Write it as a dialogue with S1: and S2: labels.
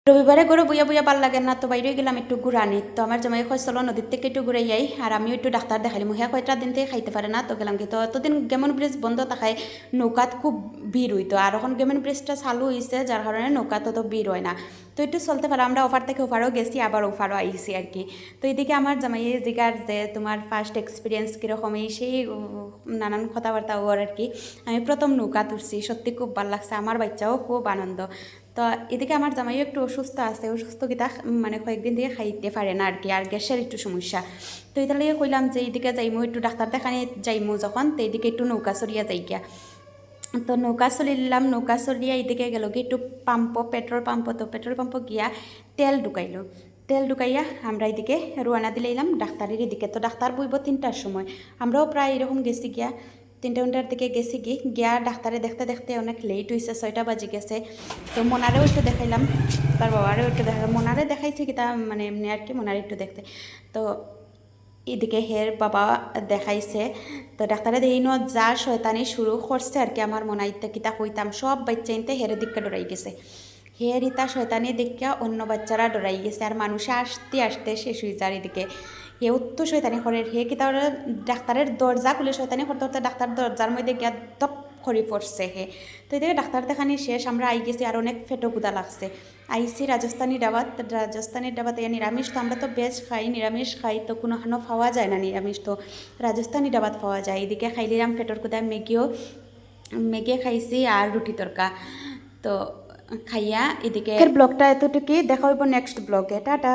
S1: রবিবারে ঘরে বইয়া বইয়া ভাল লাগে না, তো বাইরে গেলাম একটু ঘুরানি। তো আমার জামাই কয় চলো নদীর থেকে একটু ঘুরে যাই, আর আমিও একটু ডাক্তার দেখাইলাম। হ্যাঁ কয়টা দিন থেকে খাইতে পারে না, তো গেলাম কি। তো এতদিন গেমন ব্রিজ বন্ধ থাকায় নৌকাত খুব ভিড় হইতো, আর এখন গেমন ব্রিজটা চালু হয়েছে, যার কারণে নৌকাত তো ভিড় হয় না। তো একটু চলতে পারে, আমরা ওফার থেকে ওফারও গেছি, আবার ওফারও আইসি আর কি। তো এদিকে আমার জামাই জিগার যে তোমার ফার্স্ট এক্সপিরিয়েন্স কীরকম, এই সেই নানান কথাবার্তা ওর আর কি। আমি প্রথম নৌকা তুলছি, সত্যি খুব ভালো লাগছে, আমার বাচ্চাও খুব আনন্দ। তো এদিকে আমার জামাইও একটু অসুস্থ আছে, অসুস্থ কিতা মানে কয়েকদিন থেকে খাইতে পারে না আর কি, আর গ্যাসের একটু সমস্যা। তো এটা লিয়ে কইলাম যে এইদিকে যাইমু একটু ডাক্তার দেখানি যাইমু যখন, তো এইদিকে একটু নৌকা চড়িয়া যাই গিয়া। তো নৌকা চলিলাম, নৌকা চলিয়া এইদিকে গেল কি একটু পাম্প, পেট্রোল পাম্প। তো পেট্রোল পাম্প গিয়া তেল ঢুকাইলো, তেল ঢুকাইয়া আমরা এইদিকে রোয়ানা দিলাম ডাক্তারের এদিকে। তো ডাক্তার বইব 3টার সময়, আমরাও প্রায় এরকম গেছি গিয়া 3টার দিকে গেছি গিয়া ডাক্তারে দেখতে দেখতে অনেক লেট হয়েছে, 6টা বাজে গেছে। তো মনারেও একটু দেখাইলাম, তার বাবারেও একটু দেখাইলাম, মনারে দেখাইছি কি তা মানে এমনি আর কি, মনারে একটু দেখতে। তো এদিকে হের বাবা দেখাইছে। তো ডাক্তারে দেখিন যা শয়তানি শুরু করছে আর কি, আমার মনে হইতে কিতা কইতাম, সব বাচ্চা ইনতে হেরের দিককে ডরাই গেছে। হের ইতা শয়তানি দেখিয়া অন্য বাচ্চারা ডরাই গেছে, আর মানুষে আসতে আসতে শেষ হয়ে যায়। এদিকে হেও তো শয়তানি করে, হে কিতা ডাক্তারের দরজা খুলে শয়তানি করতে করতে ডাক্তার দরজার মধ্যে গিয়া দপ খড়ি পড়ছে হে। তো এদিকে ডাক্তার দেখানি শেষ, আমরা আই গেছি, আর অনেক ফেটো কুদা লাগছে। আইসি রাজস্থানী ডাবাত, রাজস্থানের ডাবাতে নিরামিষ, তো আমরা তো ভেজ খাই, নিরামিষ খাই, তো কোনোখানো পাওয়া যায় না নিরামিষ, তো রাজস্থানী ডাবাত পাওয়া যায়। এদিকে খাইলিলাম ফেটোর কুদা ম্যাগিও খাইছি, আর রুটি তরকা। তো খাইয়া এদিকে ব্লগটা এতটুকুই, দেখা হইব নেক্সট ব্লগে, টাটা।